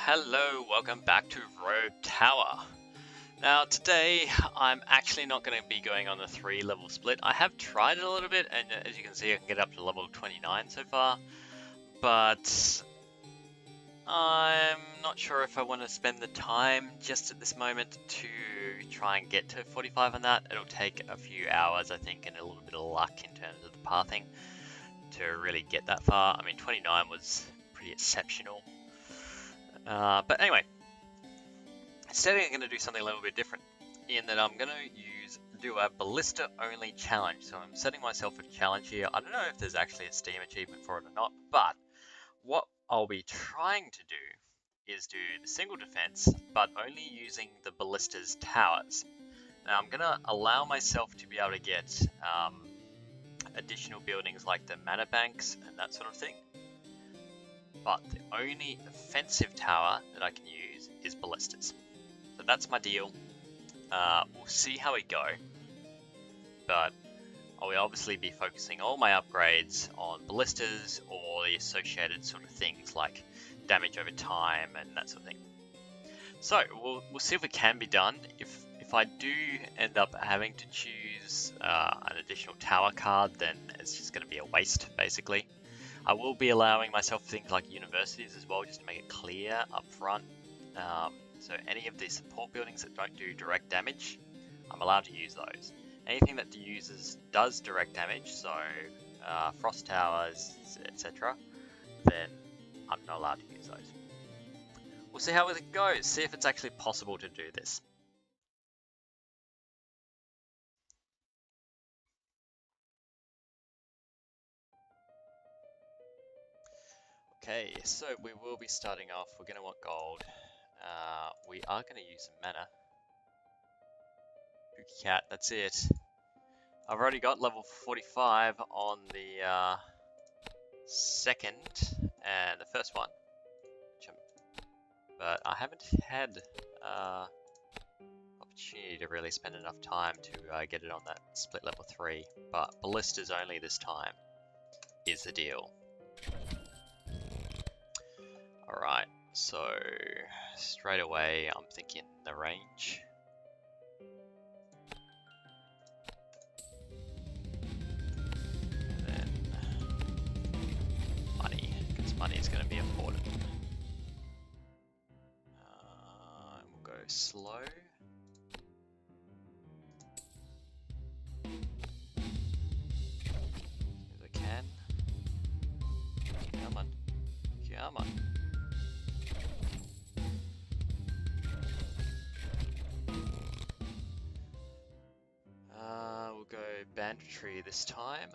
Hello, welcome back to Rogue Tower. Now today I'm actually not going to be going on the 3-level split. I have tried it a little bit, and as you can see I can get up to level 29 so far, but I'm not sure if I want to spend the time just at this moment to try and get to 45 on that. It'll take a few hours I think, and a little bit of luck in terms of the pathing to really get that far. I mean 29 was pretty exceptional. But anyway, instead I'm going to do something a little bit different in that I'm going to do a Ballista only challenge. So I'm setting myself a challenge here. I don't know if there's actually a Steam achievement for it or not, but what I'll be trying to do is do the single defense, but only using the Ballista's towers. Now I'm going to allow myself to be able to get additional buildings like the mana banks and that sort of thing. But the only offensive tower that I can use is Ballistas. So that's my deal. We'll see how we go. But I will obviously be focusing all my upgrades on Ballistas or the associated sort of things like damage over time and that sort of thing. So we'll see if it can be done. If I do end up having to choose an additional tower card, then it's just going to be a waste basically. I will be allowing myself things like universities as well, just to make it clear up front. So any of the support buildings that don't do direct damage, I'm allowed to use those. Anything that does direct damage, so frost towers, etc., then I'm not allowed to use those. We'll see how it goes, see if it's actually possible to do this. Okay, so we will be starting off. We're going to want gold. We are going to use some mana. Spooky cat, that's it. I've already got level 45 on the second and the first one. But I haven't had opportunity to really spend enough time to get it on that split level 3. But Ballistas only this time is the deal. Alright, so straight away I'm thinking the range. And then money, because money is going to be important. We'll go slow. As I can. Come on. Come on. We'll go banditry this time.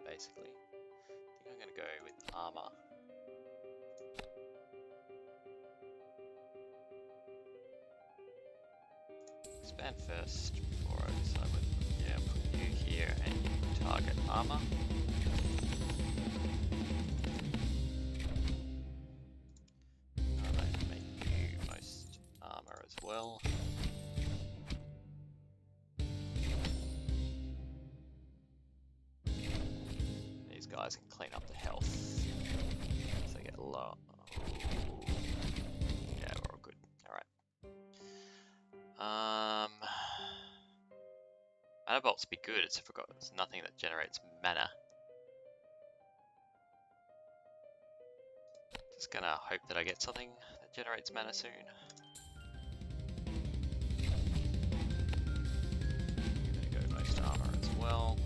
Basically, I think I'm going to go with armor. Expand first before I decide whether, put you here and you can target armor. I'm going to make you most armor as well. Guys can clean up the health as they get low. Yeah, we're all good. Alright. Mana bolts be good, it's there's nothing that generates mana. Just gonna hope that I get something that generates mana soon. I'm gonna go most armor as well.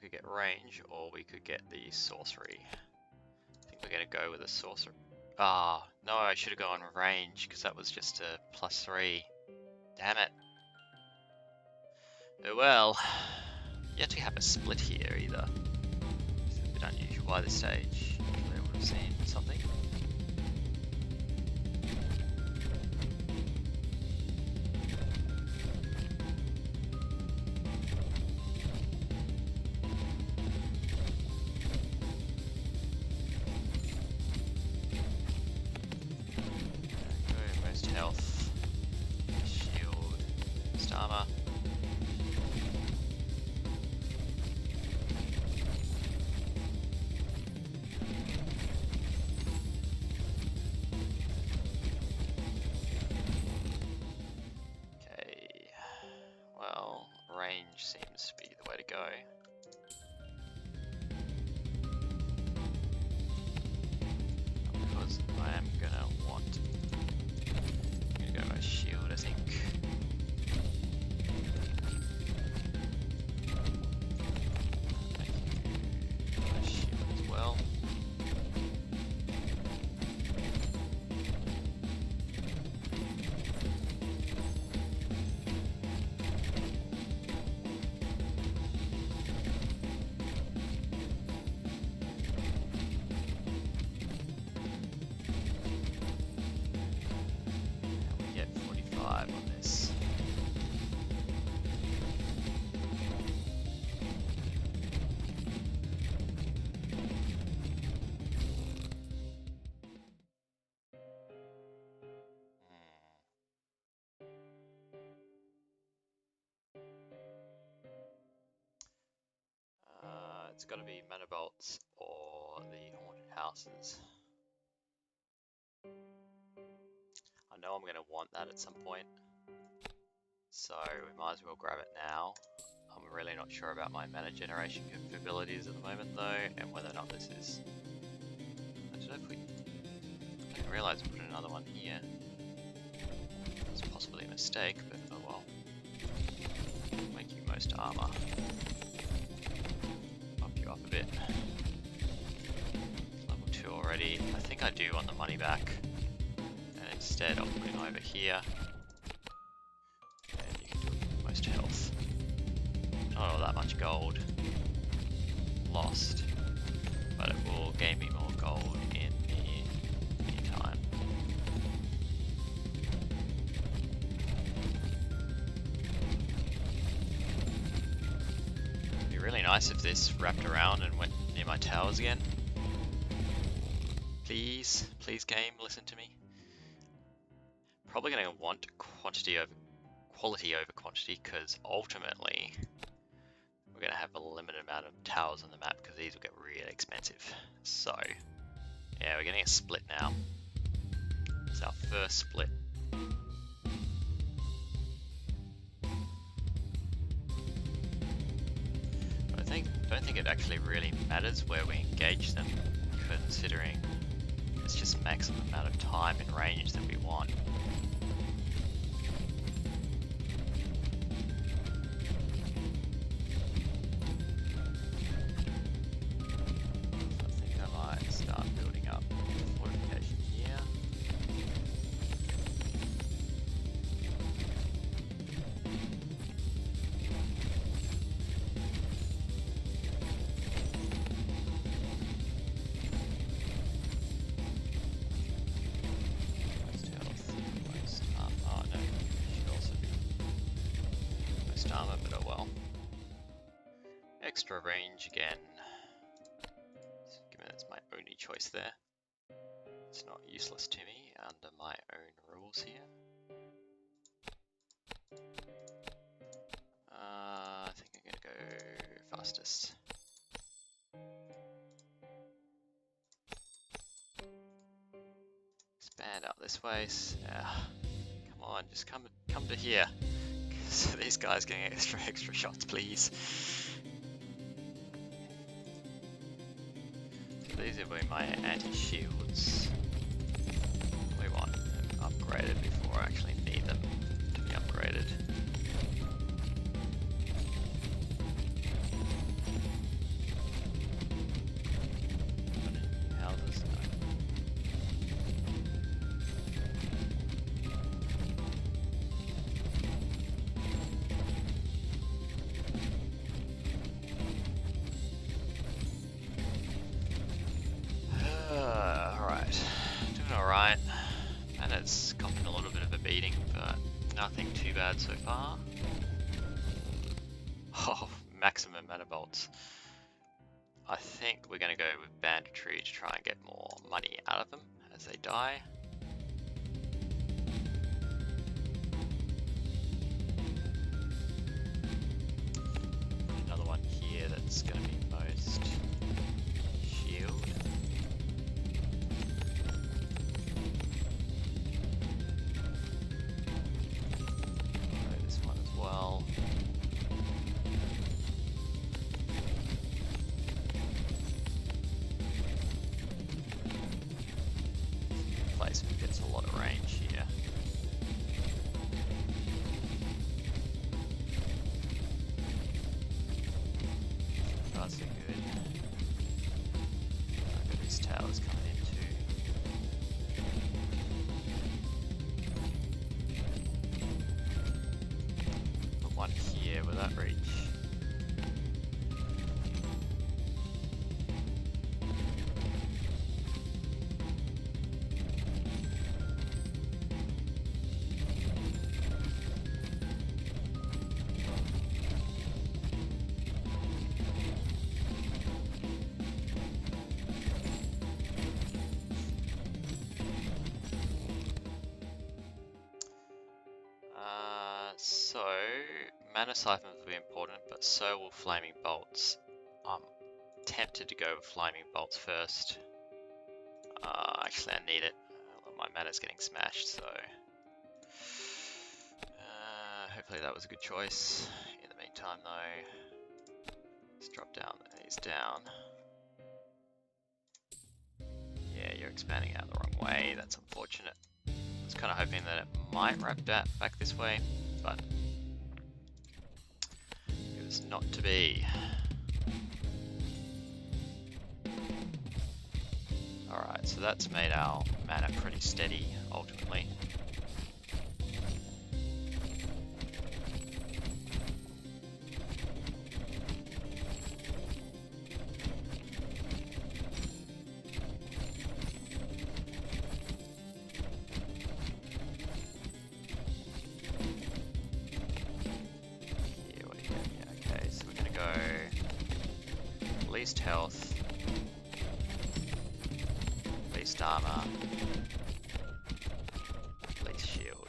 could get range, or we could get the sorcery. I think we're going to go with the sorcery. Ah, no, I should have gone range, because that was just a +3. Damn it. Oh well. Yet to have a split here either. It's a bit unusual by this stage. Usually I would have seen something. Most health. Shield. Most armor. Range seems to be the way to go. Because I am gonna want. I'm gonna go my shield, I think. My shield as well. On this. It's got to be mana bolts or the haunted houses. I know I'm going to want that at some point, so we might as well grab it now. I'm really not sure about my mana generation capabilities at the moment though, and whether or not this is... Did I put... I didn't realise I put another one here. That's possibly a mistake, but oh well. Make you most armor. Bump you up a bit. Level 2 already. I think I do want the money back. Instead, I'll put him over here, and you can do most health. Not all that much gold lost, but it will gain me more gold in the meantime. It'd be really nice if this wrapped around and went near my towers again. Please, please game, listen to me. Probably going to want quality over quantity, because ultimately we're going to have a limited amount of towers on the map because these will get really expensive. So yeah, we're getting a split now. It's our first split. But I don't think it actually really matters where we engage them, considering it's just maximum amount of time in range that we want. Armor, but oh well. Extra range again. Given it's my only choice there. It's not useless to me under my own rules here. I think I'm gonna go fastest. Expand out this way. Come on, just come to here. So these guys getting extra shots, please. So these will be my anti-shields. We want them upgraded before I actually need them to be upgraded. alright. And it's copping a little bit of a beating, but nothing too bad so far. Oh, maximum mana bolts. I think we're going to go with banditry to try and get more money out of them as they die. Another one here that's going to be most shield. This one as well. Placement gets a lot of range here. That's good. Look at these towers coming in too. Put one here, will that reach? So, mana siphons will be important, but so will flaming bolts. I'm tempted to go with flaming bolts first. Actually, I need it. My mana's getting smashed, so hopefully that was a good choice. In the meantime, though, let's drop down these down. Yeah, you're expanding out the wrong way. That's unfortunate. I was kind of hoping that it might wrap that back this way, but it was not to be. Alright, so that's made our mana pretty steady, ultimately. Here, what do you get? Yeah, okay, so we're gonna go least health, least armor, least shield.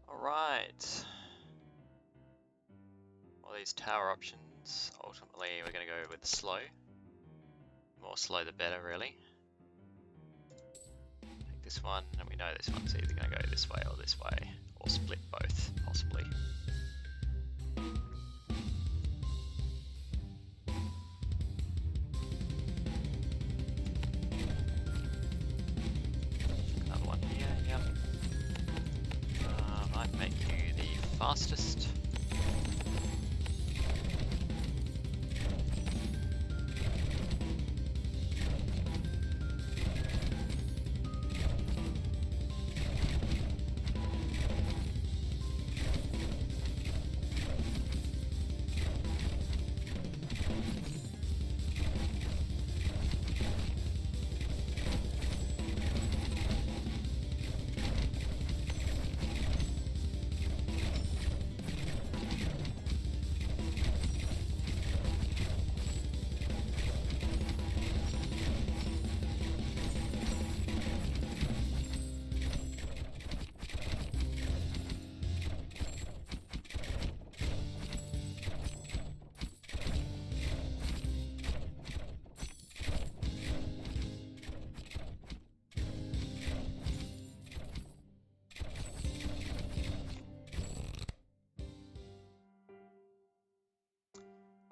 Alright. All these tower options, ultimately we're going to go with slow. More slow the better, really. Take this one, and we know this one's either going to go this way, or split both, possibly. Another one here, yep. Might make you the fastest.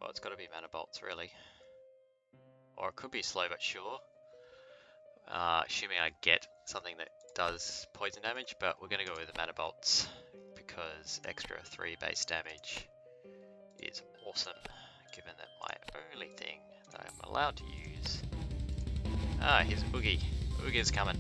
Well, it's got to be mana bolts, really. Or it could be slow but sure. Assuming I get something that does poison damage, but we're going to go with the mana bolts because extra 3 base damage is awesome, given that my only thing that I'm allowed to use... Ah, here's Oogie. Oogie's coming.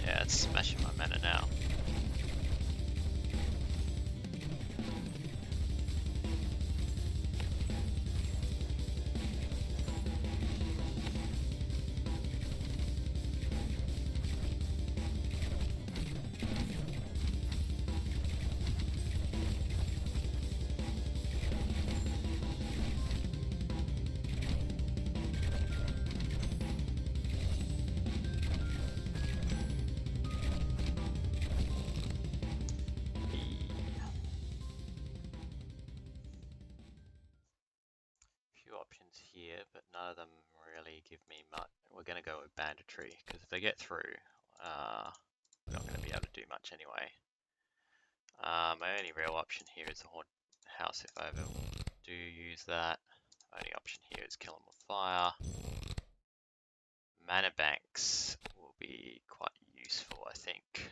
Yeah, it's smashing my mana now. Few options here, but none of them really give me much. We're going to go with banditry, because if they get through, we're not going to be able to do much anyway. My only real option here is the Haunted House if I ever do use that. Only option here is kill them with fire. Mana banks will be quite useful, I think.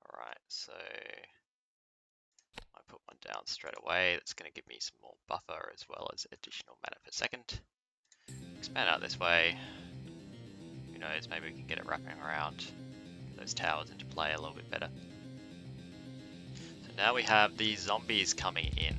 Alright, so I put one down straight away. That's going to give me some more buffer as well as additional mana per second. Expand out this way. Who knows, maybe we can get it wrapping around those towers into play a little bit better. So now we have the zombies coming in.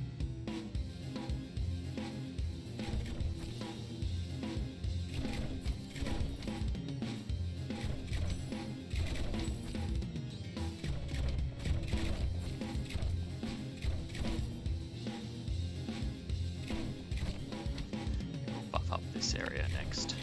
We'll buff up this area next.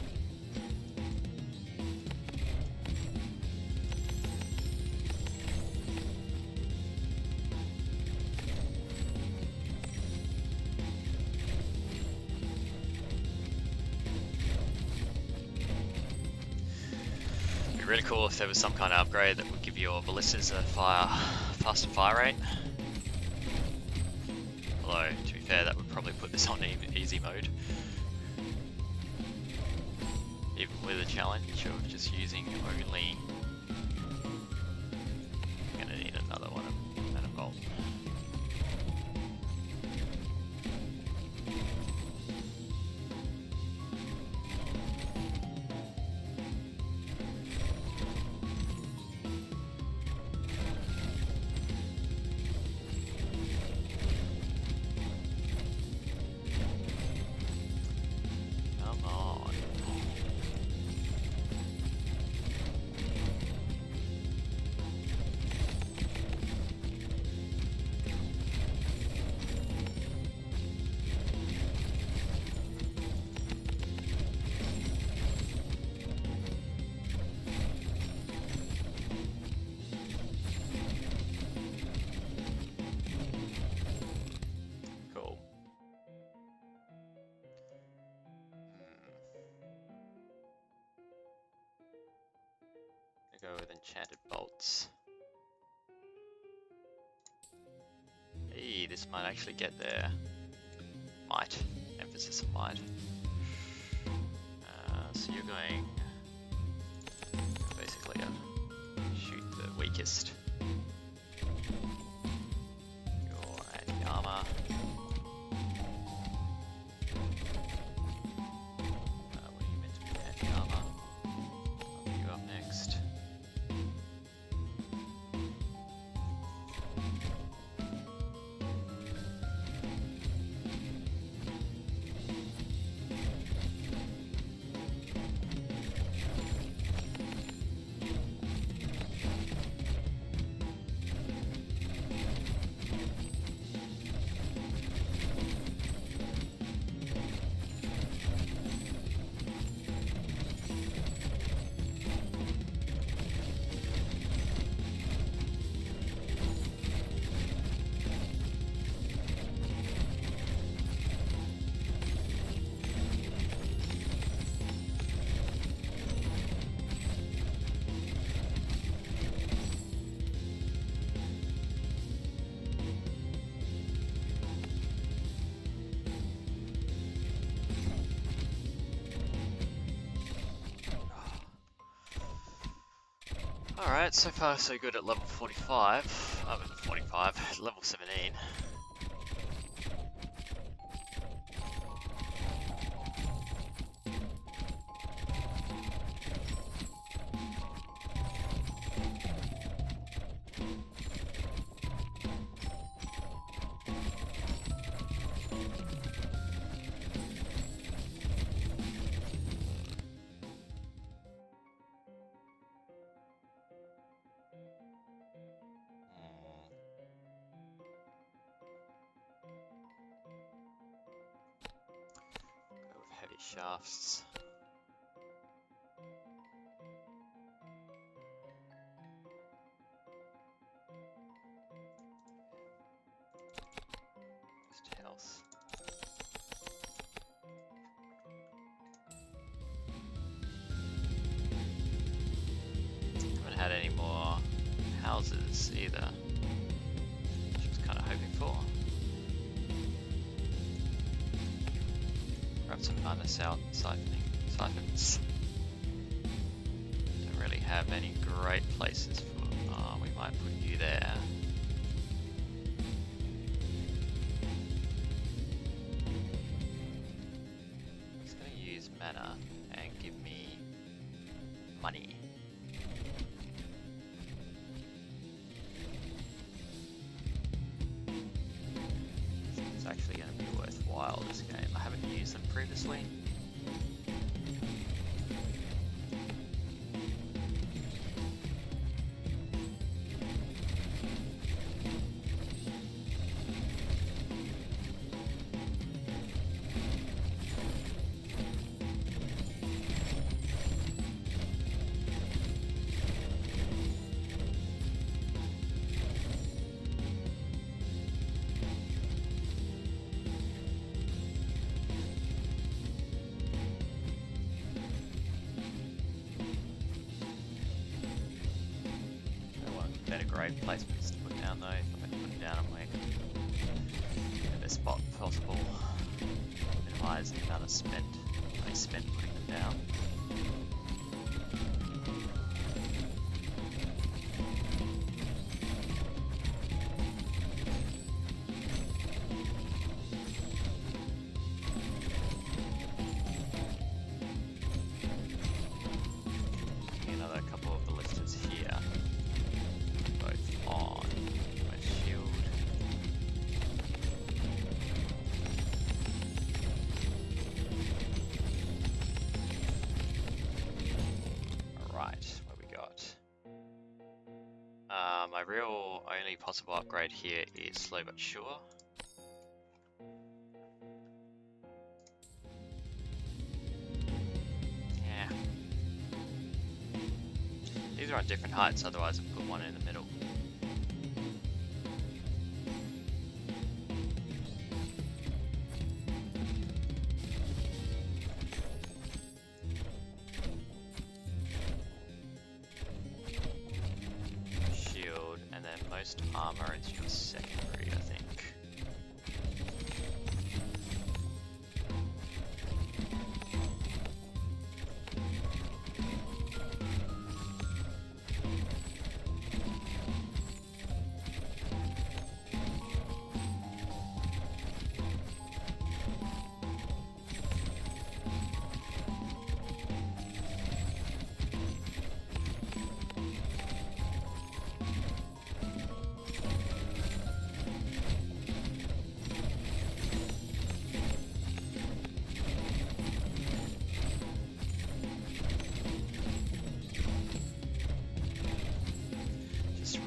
Really cool if there was some kind of upgrade that would give your ballistas a faster fire rate. Although, to be fair, that would probably put this on easy mode. Even with a challenge of just using only... I'm gonna need another one of Mana Bolt. Go with enchanted bolts. Hey, this might actually get there. Might. Emphasis on might. So you're going basically to shoot the weakest. Your anti-armor. What are you meant to be anti-armor? I'll put you up next. Alright, so far so good at level 45. Oh, 45, level 17. With heavy shafts. Just health. Haven't had any more houses either, which I was kind of hoping for. Grab some minor siphons. Don't really have any great places for. Oh, we might put you there. It's going to use mana and give me money. It's actually going to be worthwhile this game. I haven't used them previously. Better grade placements to put down though. If I'm going to put down, I'm like in the spot possible. Minimize the amount of I spent putting them down. Another couple of ballistas here. On my shield. Alright, what we got? My real only possible upgrade here is slow but sure. Yeah. These are on different heights, otherwise I've put one in the middle. Most armor is your secondary, I think.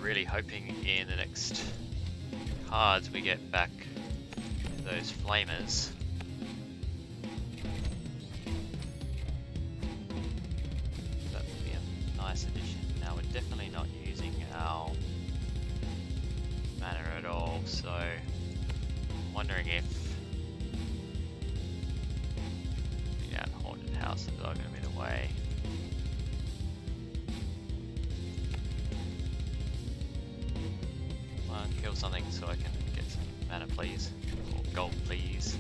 Really hoping in the next cards we get back those flamers. That would be a nice addition. Now we're definitely not using our mana at all, so I'm wondering if haunted houses are going to be the way. Kill something so I can get some mana, please. Or gold, please.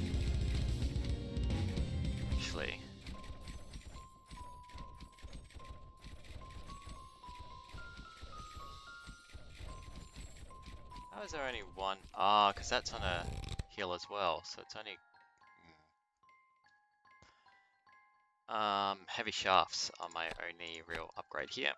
Actually. only one? Ah, because that's on a hill as well, so it's only... heavy shafts are my only real upgrade here.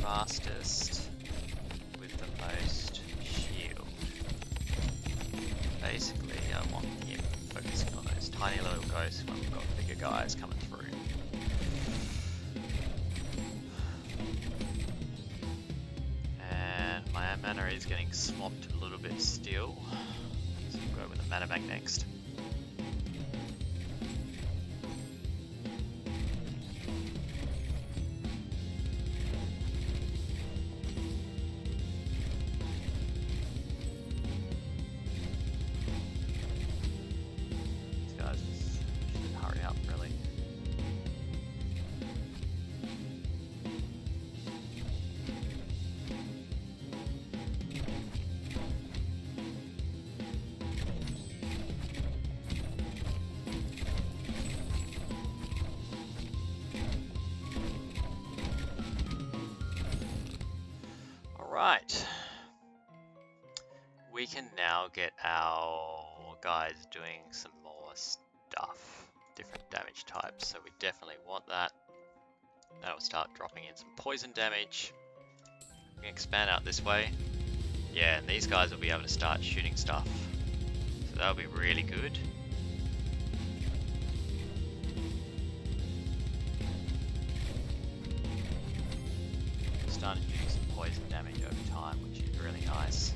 Fastest with the most shield. Basically, I want him focusing on those tiny little ghosts when we've got bigger guys coming through. And my mana is getting swapped a little bit still, so we'll go with the mana bank next. Right, we can now get our guys doing some more stuff, different damage types, so we definitely want that. That'll start dropping in some poison damage. We can expand out this way. Yeah, and these guys will be able to start shooting stuff, so that'll be really good. Starting to do some poison damage over time, which is really nice.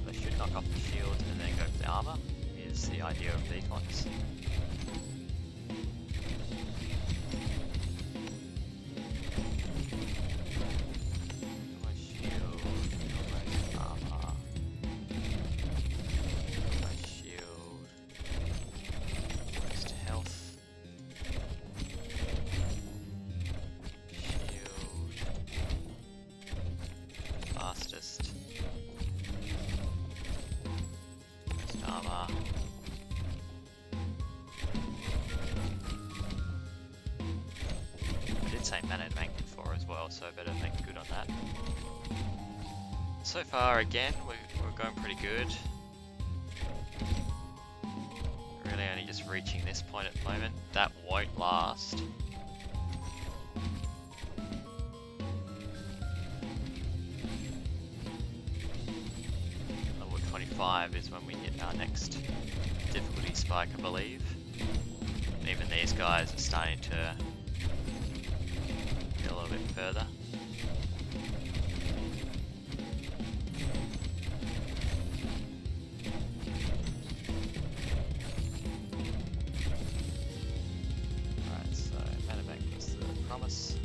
They should knock off the shield and then go for the armor, is the idea of these ones. Mana bank before as well, so I better make good on that. So far, again, we're going pretty good. Really only just reaching this point at the moment. That won't last. Level 25 is when we hit our next difficulty spike, I believe. And even these guys are starting to a little bit further. Alright, so mana bank was the promise.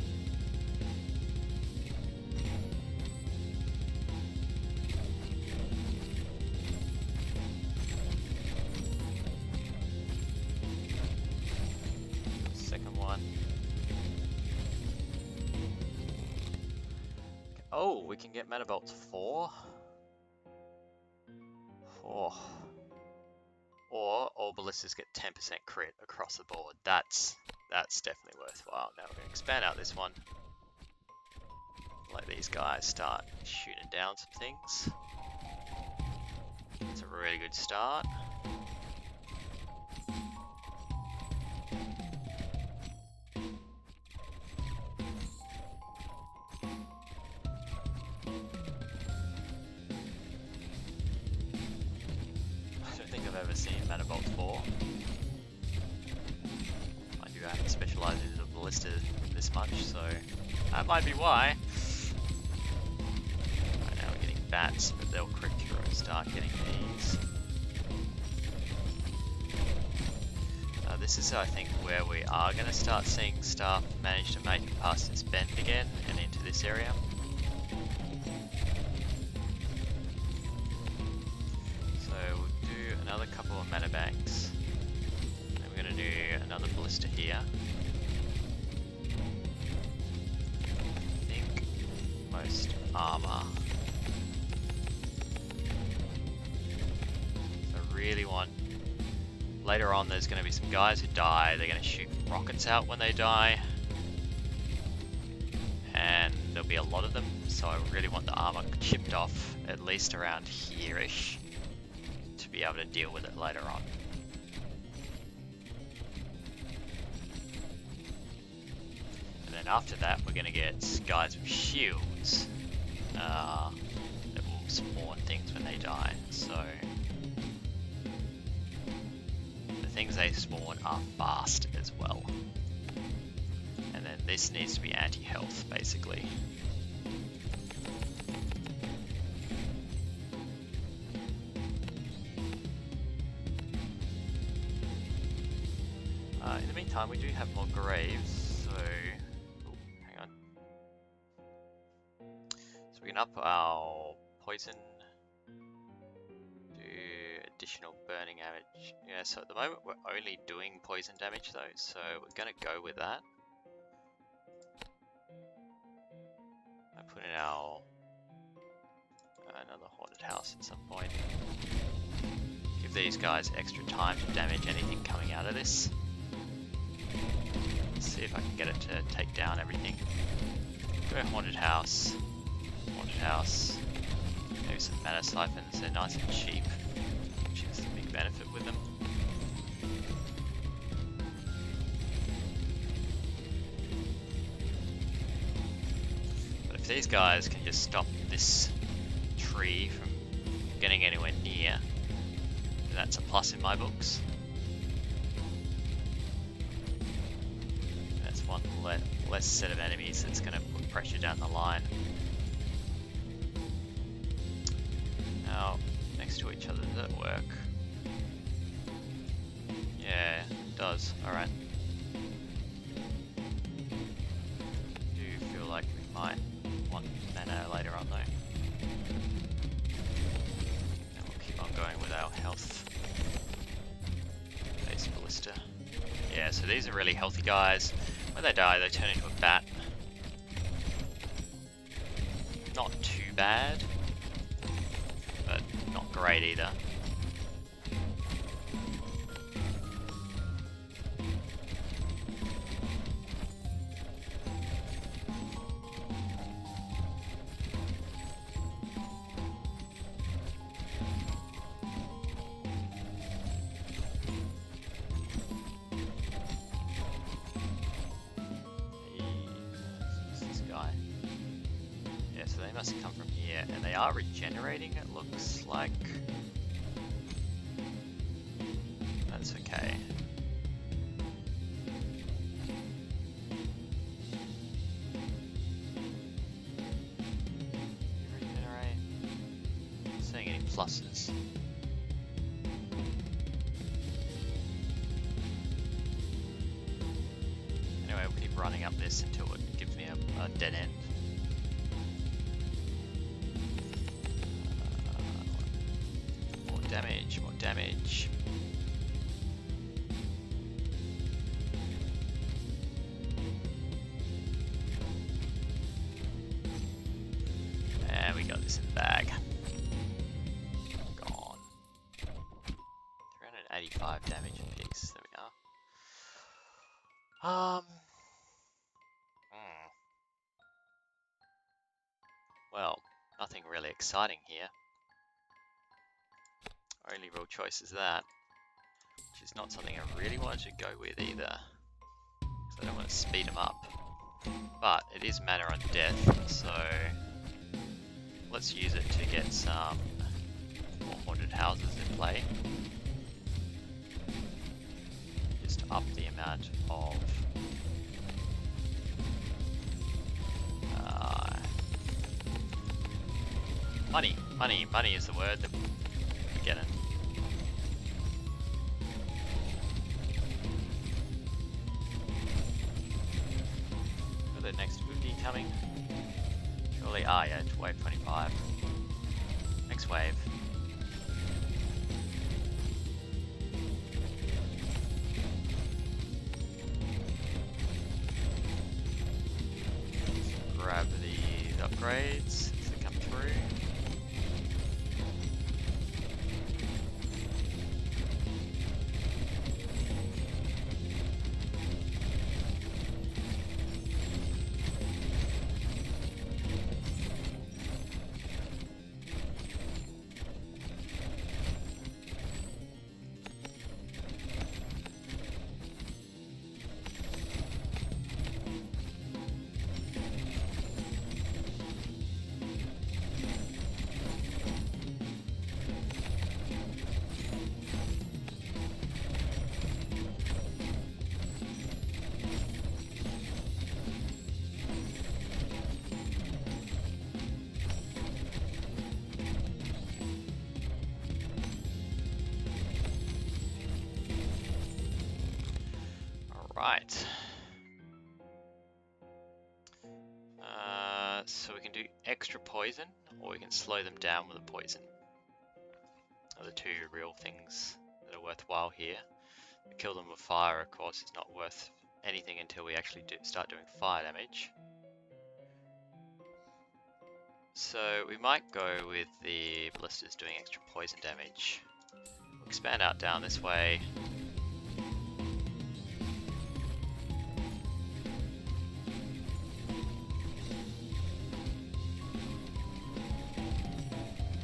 Second one. Oh, we can get mana bolts 4. Oh. Or all ballistas get 10% crit across the board. That's definitely worthwhile. Now we're going to expand out this one. let these guys start shooting down some things. It's a really good start. I don't think I've ever seen Manifold 4. I do haven't specialised in the Ballista this much, so that might be why. Right now we're getting bats, but they'll creep through and start getting these. This is, I think, where we are going to start seeing stuff manage to make it past this bend again and into this area. So we'll do another couple of mana banks. And we're going to do another Ballista here. I think most armor. So I really want... Later on there's going to be some guys who die, they're going to shoot rockets out when they die. And there'll be a lot of them, so I really want the armor chipped off at least around here-ish to be able to deal with it later on. And then after that we're going to get guys with shields that will spawn things when they die, so... things they spawn are fast as well. And then this needs to be anti-health, basically. In the meantime, we do have more graves, so... Ooh, hang on. So we can up our poison. Additional burning damage. Yeah, so at the moment we're only doing poison damage though, so we're gonna go with that. I put in our another haunted house at some point. Give these guys extra time to damage anything coming out of this. Let's see if I can get it to take down everything. Go haunted house. Haunted house. Maybe some mana siphons, they're nice and cheap. Benefit with them. But if these guys can just stop this tree from getting anywhere near, then that's a plus in my books. That's one less set of enemies that's going to put pressure down the line. Now, next to each other, does that work? Yeah, it does. Alright. Do feel like we might want mana later on though. And we'll keep on going with our health. Base Ballista. Yeah, so these are really healthy guys. When they die, they turn into a bat. Not too bad, but not great either. They must come from here, and they are regenerating, it looks like. That's okay. Regenerate. Not seeing any pluses. Anyway, we'll keep running up this until it gives me a dead end. Damage, more damage. And we got this in the bag. Gone. 385 damage a piece. There we are. Nothing really exciting here. Only real choice is that, which is not something I really wanted to go with either, because I don't want to speed them up. But it is mana on death, so let's use it to get some more haunted houses in play. Just to up the amount of money is the word that we're getting. Are the next Oogie coming? Surely, yeah, it's wave 25. Next wave. Grab the upgrades as they come through. Right. So we can do extra poison, or we can slow them down with a poison. Are the two real things that are worthwhile here. Kill them with fire, of course, is not worth anything until we actually start doing fire damage. So we might go with the ballistas doing extra poison damage. We'll expand out down this way.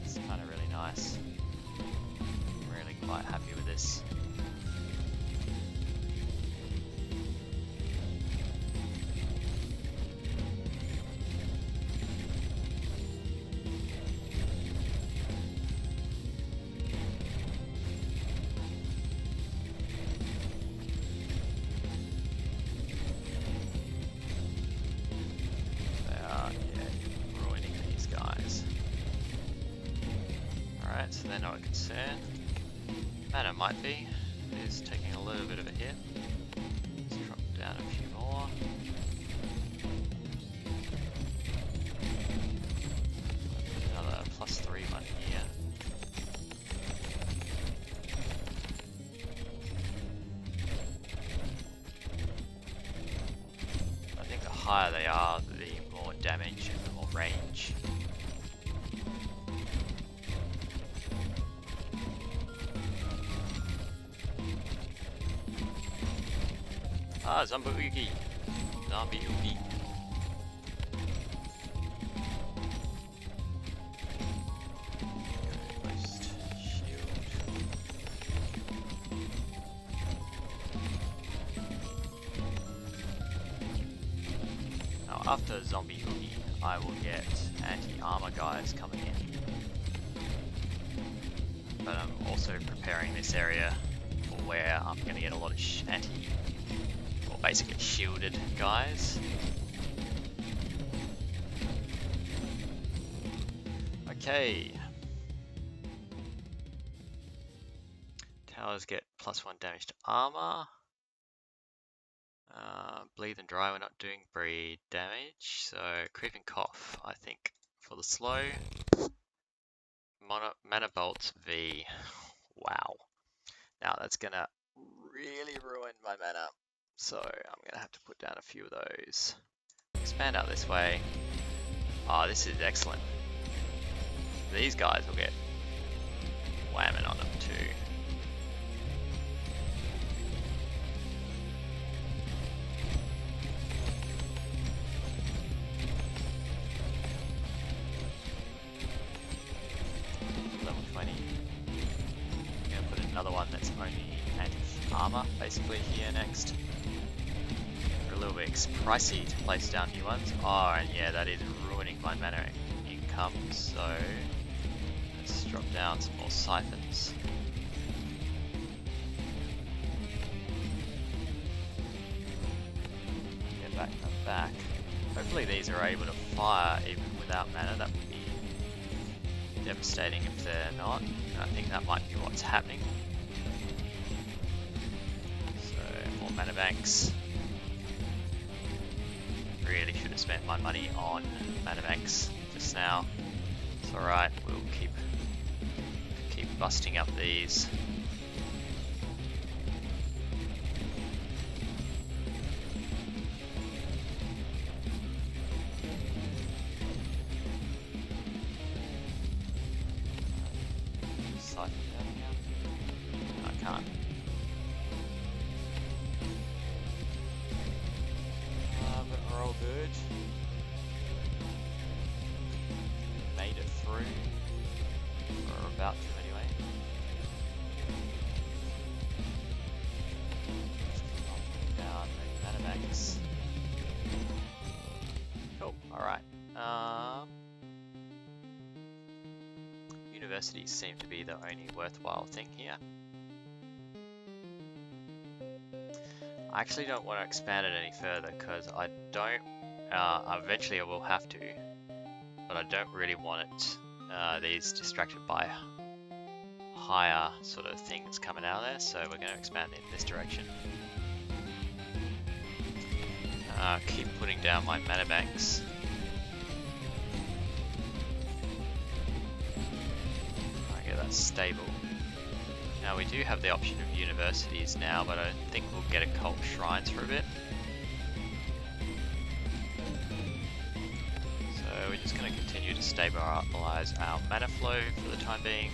It's kind of really nice. I'm really quite happy with this. So they're not a concern. Mana might be. It is taking a little bit of a hit. Let's drop down a few more. Another +3 one here. I think the higher they are, the more damage and the more range. Ah, Zombie Oogie. Zombie Oogie. Ghost shield. Now, after Zombie Oogie, I will get anti-armor guys coming in. But I'm also preparing this area for where I'm going to get a lot of basically shielded guys. Okay. Towers get +1 damage to armor. Bleed and dry, we're not doing bleed damage. So creeping cough, I think, for the slow. Mana bolts V. Wow. Now that's gonna really ruin my mana. So I'm going to have to put down a few of those. Expand out this way. Oh, this is excellent. These guys will get whamming on them too. another one that's only anti-armor basically here next. They're a little bit pricey to place down new ones. Oh, and yeah, that is ruining my mana income, so let's drop down some more siphons. Get back them back. Hopefully these are able to fire even without mana. That would be devastating if they're not. And I think that might be what's happening. So more mana banks. Really should have spent my money on mana banks just now. It's alright, we'll keep busting up these. Siphon down here. No, I can't. But we're all good. Made it through. Or about to anyway. Down the mana banks. Cool, alright. Universities seem to be the only worthwhile thing here. I actually don't want to expand it any further because I don't, eventually I will have to, but I don't really want it, these distracted by higher sort of things coming out of there, so we're going to expand in this direction. Keep putting down my mana banks. I get that stable. Now we do have the option of universities now, but I don't think we'll get occult shrines for a bit. So we're just going to continue to stabilize our mana flow for the time being.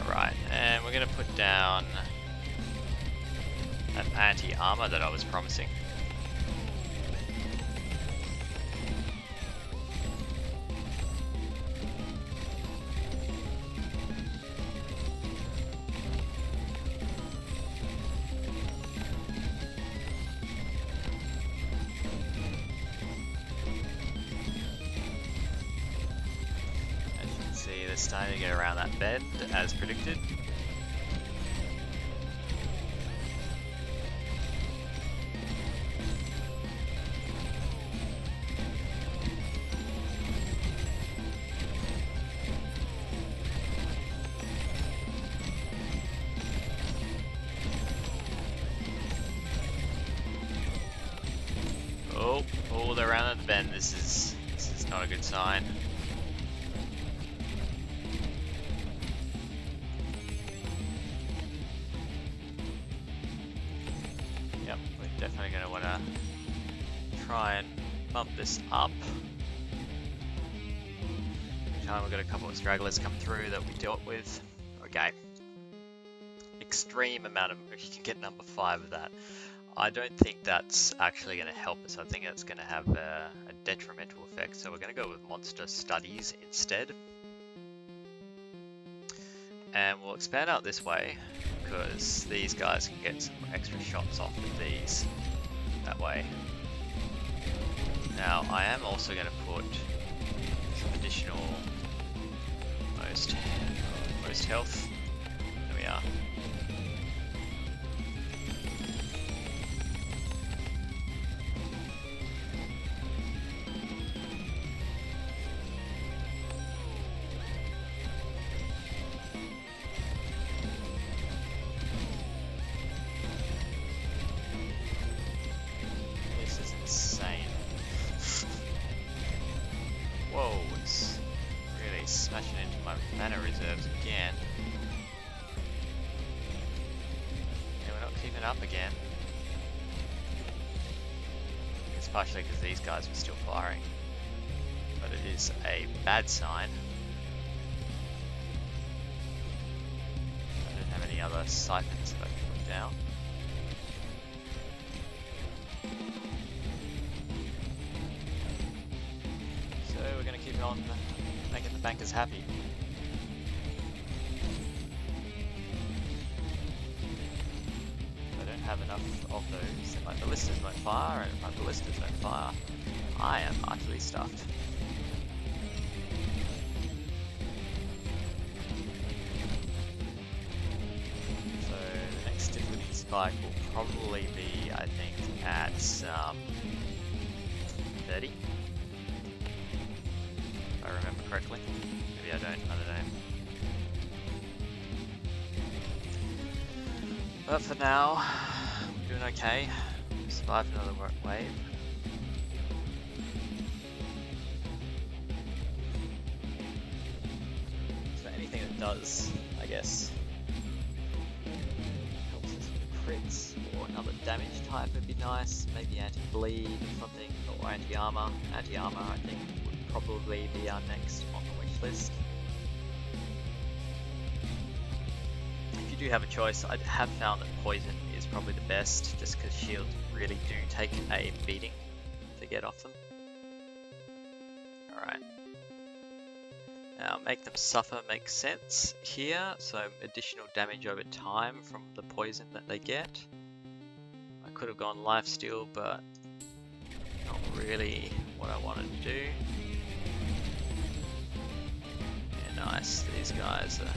Alright, and we're going to put down that anti-armor that I was promising. As you can see, they're starting to get around that bend as predicted. Oh, they're around the bend. This is not a good sign. Yep, we're definitely going to want to try and bump this up. Every time we've got a couple of stragglers come through that we dealt with. Okay. Extreme amount of, if you can get number 5 of that. I don't think that's actually going to help us. I think it's going to have a detrimental effect. So we're going to go with monster studies instead. And we'll expand out this way because these guys can get some extra shots off of these that way. Now I am also going to put some additional most health. There we are. Whoa, it's really smashing into my mana reserves again. Yeah, we're not keeping up again. It's partially because these guys were still firing. But it is a bad sign. I don't have any other siphons that I can put down. on making the bankers happy. I don't have enough of those, and my ballistas won't fire, and if my ballistas don't fire, I am utterly stuffed. So the next difficulty spike will probably be, I think, at 30. If I remember correctly. Maybe I don't know. But for now, we're doing okay. Survived another wave. So anything that does, I guess, helps us with crits or another damage type would be nice. Maybe anti-bleed or something, or anti-armor. Anti-armor, I think, would probably be our next on the wish list. If you do have a choice, I have found that poison is probably the best, just because shields really do take a beating to get off them. Alright. Now, make them suffer makes sense here, so additional damage over time from the poison that they get. I could have gone lifesteal, but not really what I wanted to do. Yeah, nice. These guys are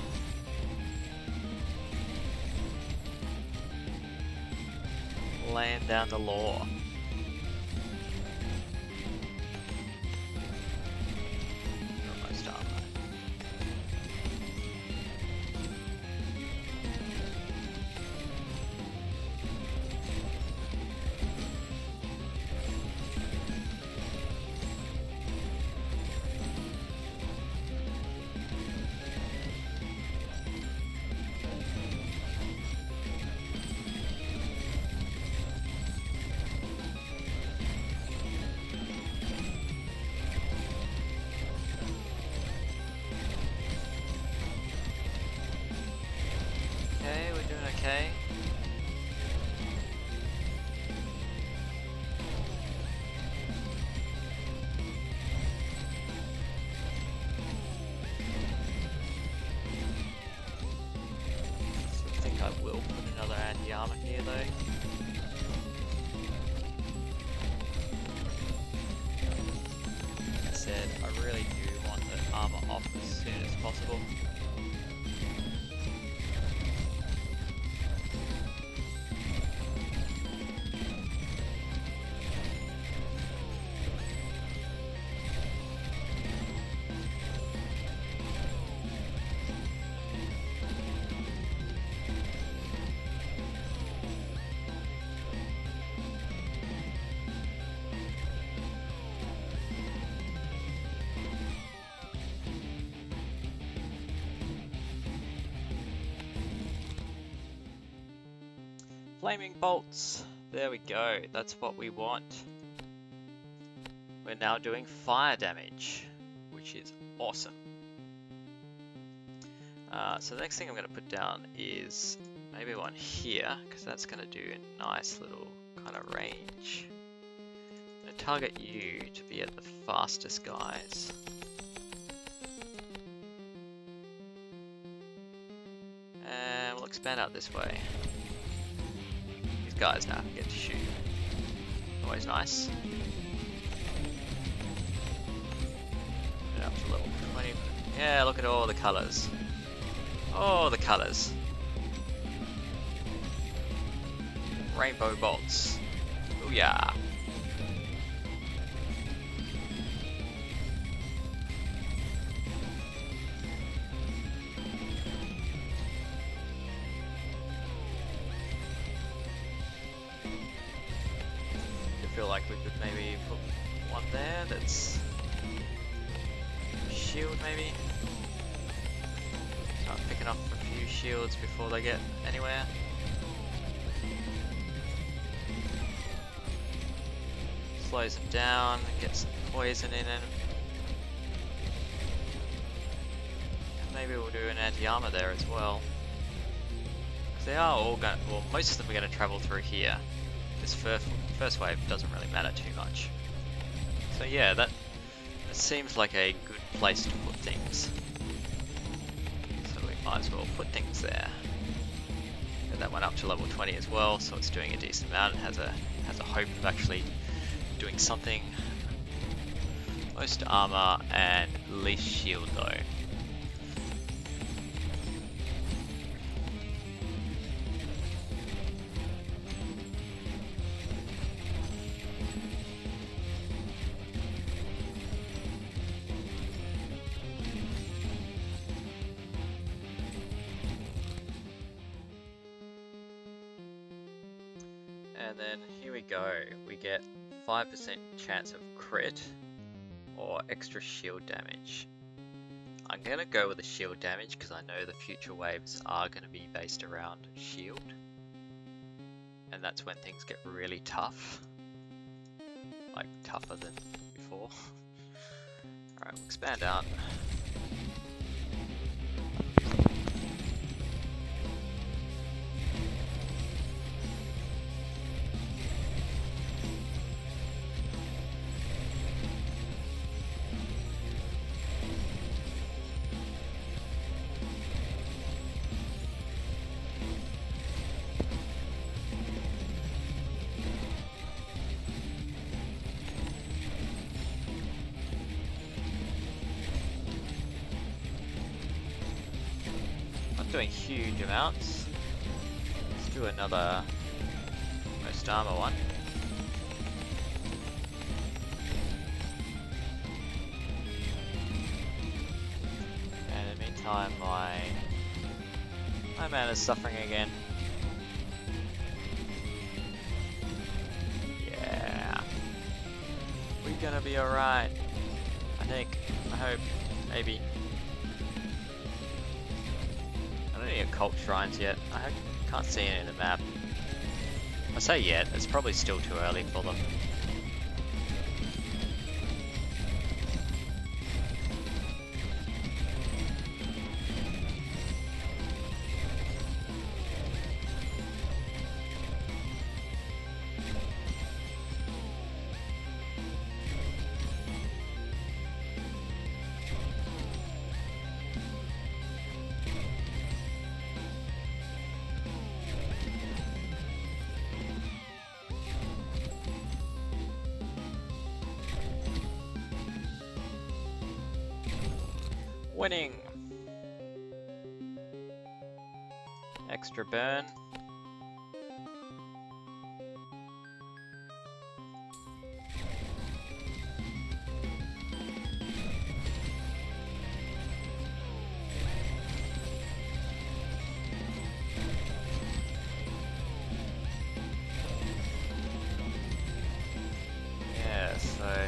laying down the law. Almost armor. Okay, we're doing okay. So I think I will put another anti-armor here though. Like I said, I really do want the armor off as soon as possible. Flaming bolts, there we go, that's what we want. We're now doing fire damage, which is awesome. So the next thing I'm going to put down is maybe one here, because that's going to do a nice little kind of range. I'm going to target you to be at the fastest guys. And we'll expand out this way. Guys now get to shoot. Always nice. Get up to level 20. Yeah, look at all the colours. Oh, the colours. Rainbow bolts. Oh yeah. Feel like we could maybe put one there that's shield maybe. Start picking up a few shields before they get anywhere. Slows them down, get some poison in it. And maybe we'll do an anti-armor there as well. They are all going, well, most of them are going to travel through here. This first wave doesn't really matter too much. So yeah, that seems like a good place to put things. So we might as well put things there. And that went up to level 20 as well, so it's doing a decent amount. It has a hope of actually doing something. Most armor and least shield though. And then here we go, we get 5% chance of crit or extra shield damage. I'm going to go with the shield damage because I know the future waves are going to be based around shield. And that's when things get really tough. Like tougher than before. Alright, we'll expand out. Doing huge amounts. Let's do another most armor one. And in the meantime, my man is suffering again. Yeah, we're gonna be alright. I think. I hope. Maybe. I don't need occult shrines yet. I can't see any in the map. I say yet, it's probably still too early for them. Winning! Extra burn. Yeah, so...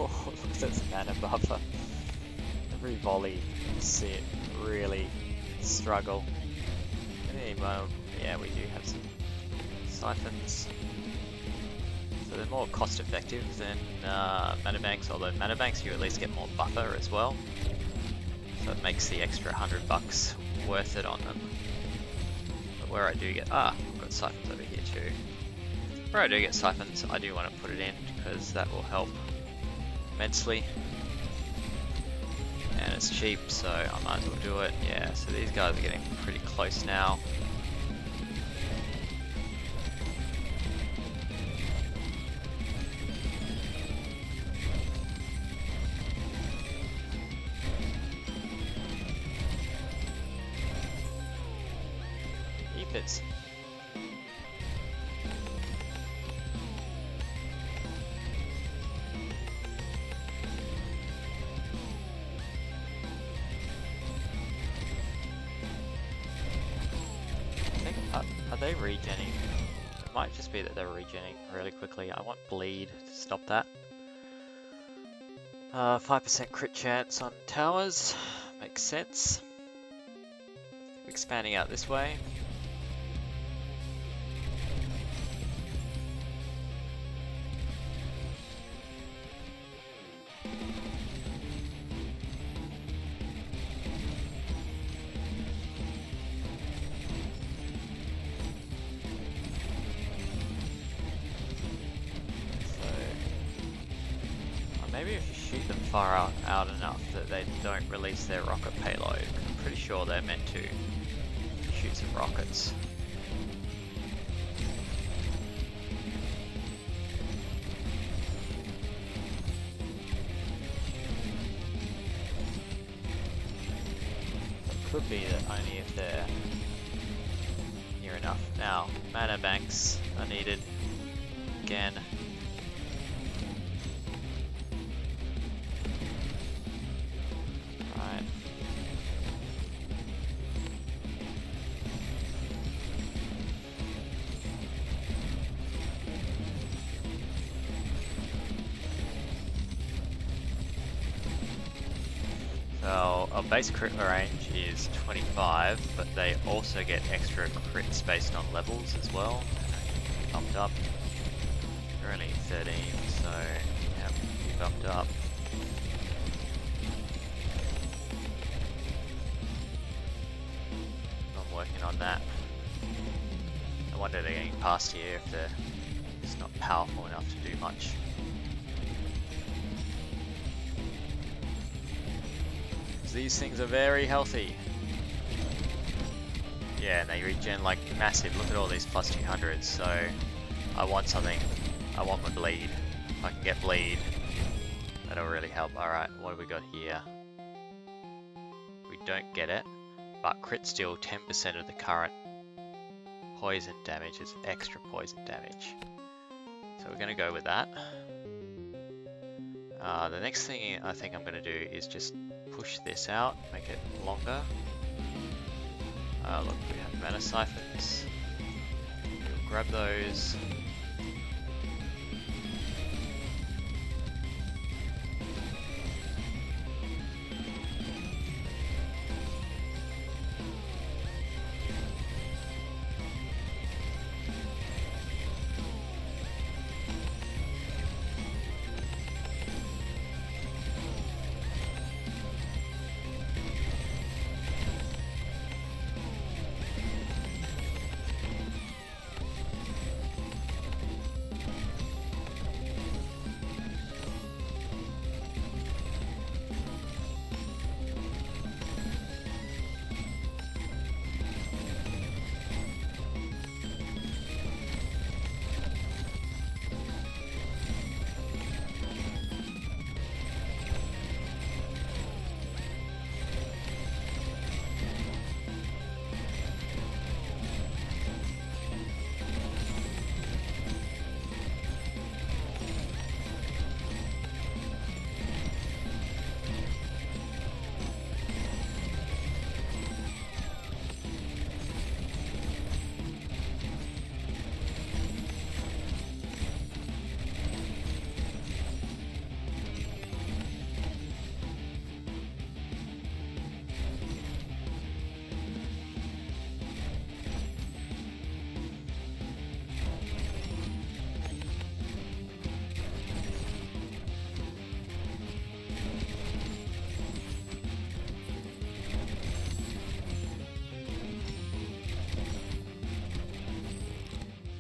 Oh, look at this mana buffer. Every volley, you see it really struggle. Yeah, we do have some siphons. So they're more cost effective than mana banks, although mana banks you at least get more buffer as well. So it makes the extra $100 worth it on them. But where I do get, I've got siphons over here too. Where I do get siphons, I do want to put it in because that will help immensely. And it's cheap, so I might as well do it. Yeah, so these guys are getting pretty close now. Epics. Are they regenning? It might just be that they're regenning really quickly. I want bleed to stop that. 5% crit chance on towers. Makes sense. Expanding out this way. far out enough that they don't release their rocket payload. I'm pretty sure they're meant to shoot some rockets. It could be that only if they're near enough. Now, mana banks are needed again. Right. So our base crit range is 25, but they also get extra crits based on levels as well. Bumped up. They're only 13, so yeah, bumped up. I'm working on that. I wonder they're getting past here if they're just not powerful enough to do much. These things are very healthy. Yeah, and they regen like massive. Look at all these plus 200s. So I want something. I want my bleed. If I can get bleed, that'll really help. Alright, what do we got here? We don't get it, but crit steal 10% of the current poison damage is extra poison damage. So we're going to go with that. The next thing I think I'm going to do is just push this out, make it longer. Look, we have mana siphons. We'll grab those.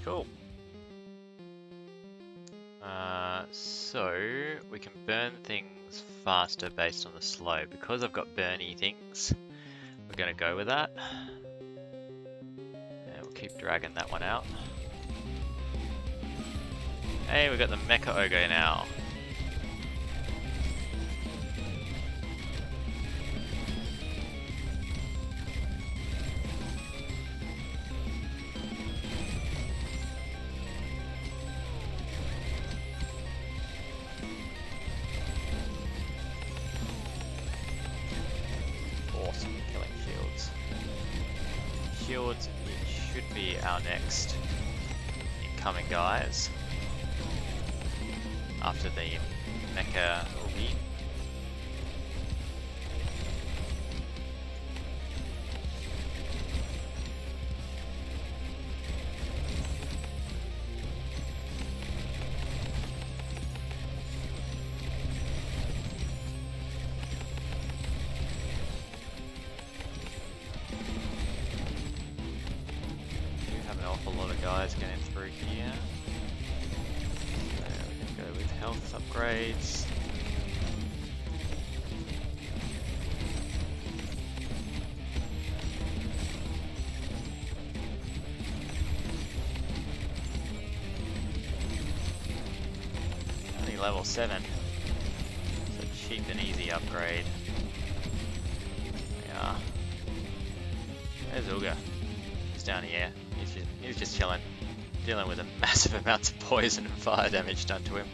Cool. So we can burn things faster based on the slow. Because I've got burny things, we're going to go with that. And we'll keep dragging that one out. Hey, we got the Mecha Ogre now. Awesome, killing shields. Shields should be our next incoming guys. After the Mecha Ogre. Awful lot of guys getting through here. So we can go with health upgrades. level 7. So cheap and easy upgrade. Yeah. There's Uga. He's down here. He's just chilling. Dealing with a massive amounts of poison and fire damage done to him.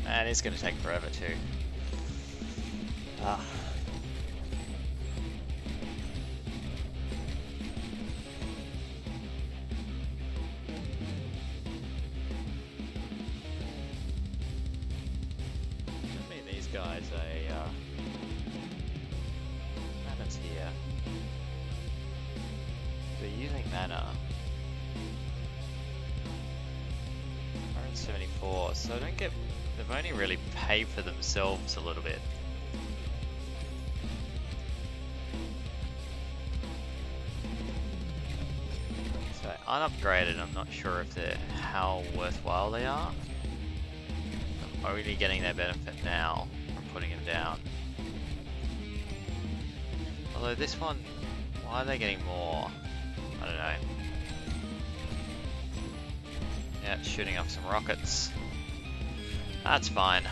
And it's going to take forever too. I mean, these guys, what happens here? They're using mana. 174, so I don't get. They've only really paid for themselves a little bit. So unupgraded, I'm not sure if they're how worthwhile they are. I'm only getting their benefit now from putting them down. Although this one, why are they getting more? I don't know. Yeah, it's shooting off some rockets. That's fine.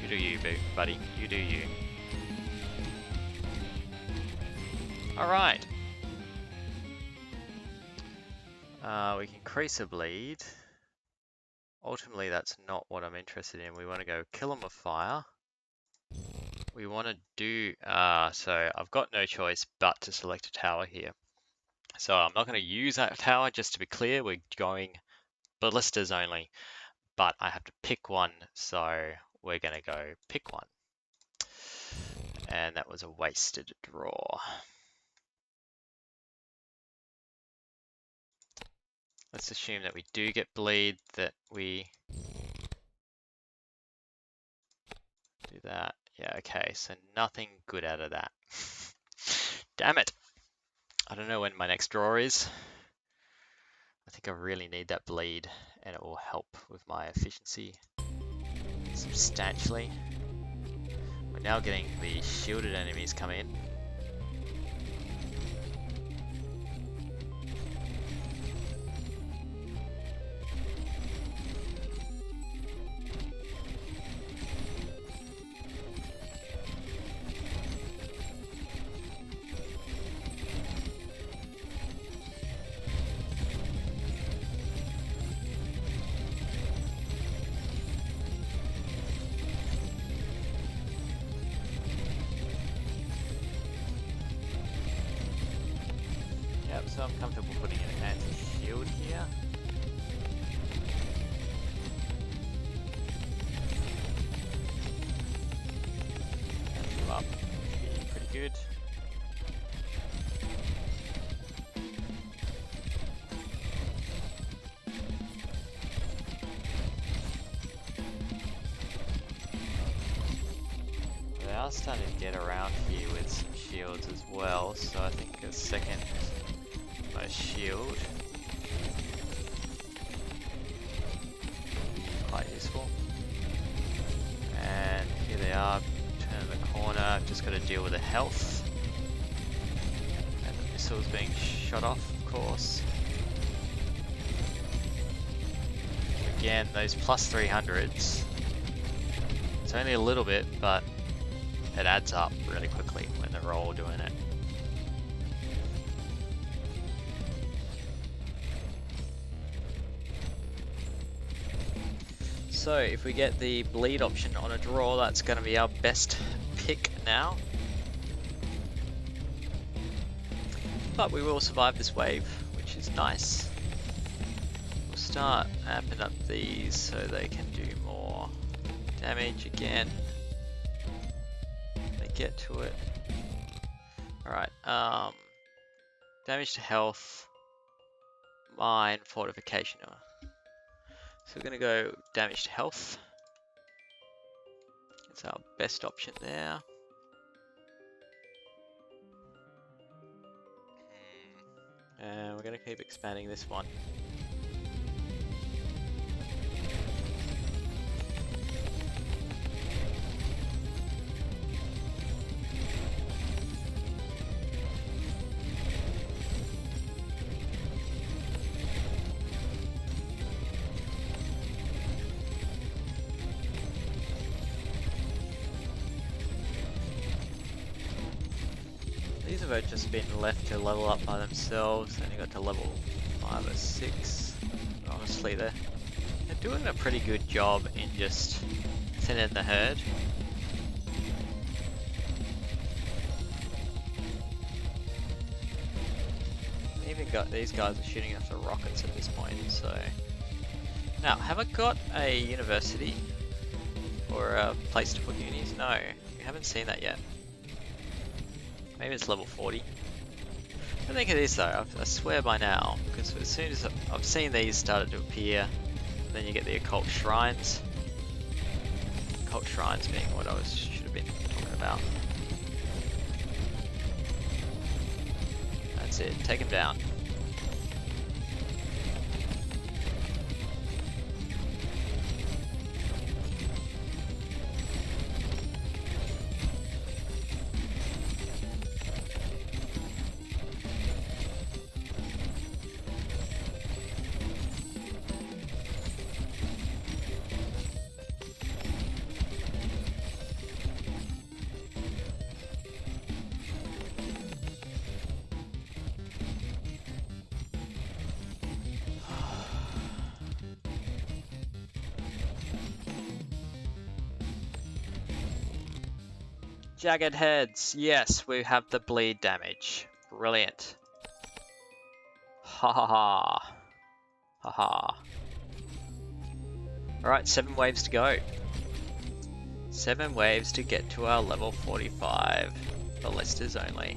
You do you, buddy. You do you. Alright. We can increase a bleed. Ultimately, that's not what I'm interested in. We want to go kill them with fire. We want to do... so I've got no choice but to select a tower here. So I'm not going to use that tower, just to be clear. We're going ballistas only. But I have to pick one, so we're going to go pick one. And that was a wasted draw. Let's assume that we do get bleed, that we do that. Yeah, okay, so nothing good out of that. Damn it. I don't know when my next draw is. I think I really need that bleed, and it will help with my efficiency substantially. We're now getting the shielded enemies come in. So I'm comfortable putting an anti-shield here. Heal up, pretty good. They are starting to get around here with some shields as well, so I think a second my shield quite useful. And here they are, turn the corner, just got to deal with the health. And the missiles being shot off, of course. Again, those plus 300s. It's only a little bit, but it adds up really quickly when they're all doing it. So if we get the bleed option on a draw, that's going to be our best pick now. But we will survive this wave, which is nice. We'll start amping up these so they can do more damage again. They get to it. Alright, damage to health, mine, fortification. So we're going to go damage to health. That's our best option there. And we're going to keep expanding this one. are just been left to level up by themselves. Then you got to level 5 or 6. Honestly, they're doing a pretty good job in just thinning the herd. Even got these guys are shooting after rockets at this point. So now, have I got a university or a place to put unis? No, we haven't seen that yet. Maybe it's level 40. I think it is though. I swear by now, because as soon as I've seen these started to appear, then you get the occult shrines. Occult shrines being what I should have been talking about. That's it. Take him down. Jagged heads. Yes, we have the bleed damage. Brilliant. Ha ha ha. Ha ha. Alright, 7 waves to go. 7 waves to get to our level 45 ballistas only.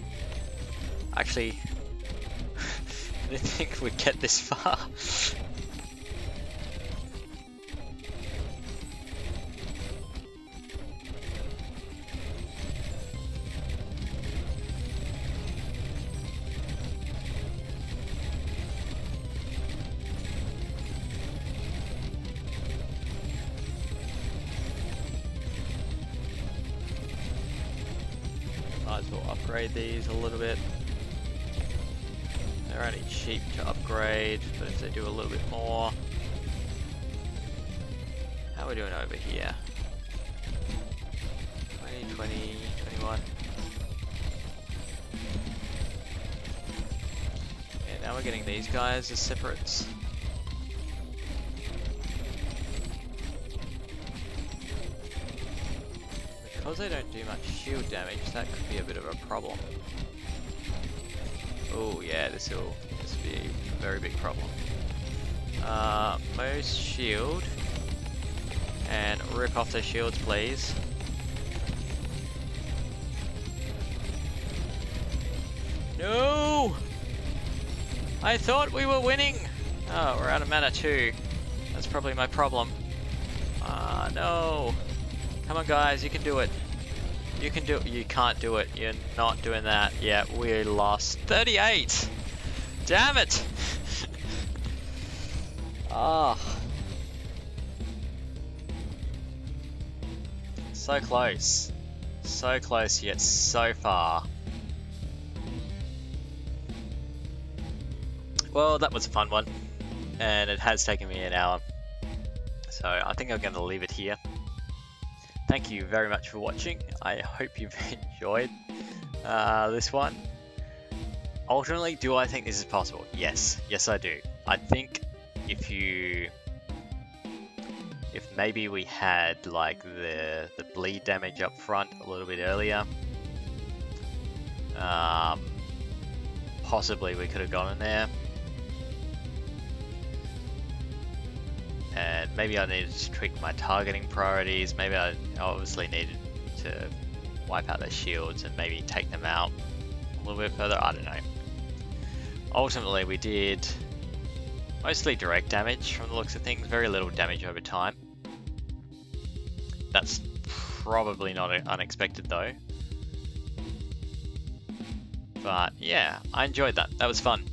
Actually, I didn't think we'd get this far. Might as well upgrade these a little bit. They're only cheap to upgrade, but if they do a little bit more. How are we doing over here? 20, 20, 21. Yeah, now we're getting these guys as separates. Because they don't do much shield damage, that could be a bit of a problem. Oh yeah, this will be a very big problem. Most shield, and rip off their shields, please. No! I thought we were winning! Oh, we're out of mana too. That's probably my problem. Ah, no! Come on guys, you can do it. You can do it. You can't do it. You're not doing that. Yeah, we lost 38! Damn it! Ah. So close. So close yet so far. Well, that was a fun one. And it has taken me an hour. So I think I'm going to leave it here. Thank you very much for watching. I hope you've enjoyed this one. Ultimately, do I think this is possible? Yes. Yes, I do. I think if maybe we had like the bleed damage up front a little bit earlier, possibly we could have gone in there. And maybe I needed to tweak my targeting priorities. Maybe I obviously needed to wipe out their shields and maybe take them out a little bit further. I don't know. Ultimately, we did mostly direct damage from the looks of things. Very little damage over time. That's probably not unexpected though. But yeah, I enjoyed that. That was fun.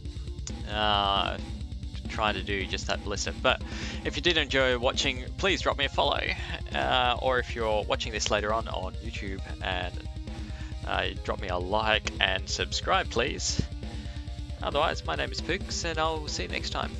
Trying to do just that Ballista. But if you did enjoy watching, please drop me a follow, or if you're watching this later on YouTube, and drop me a like and subscribe please. Otherwise, my name is Pooks and I'll see you next time.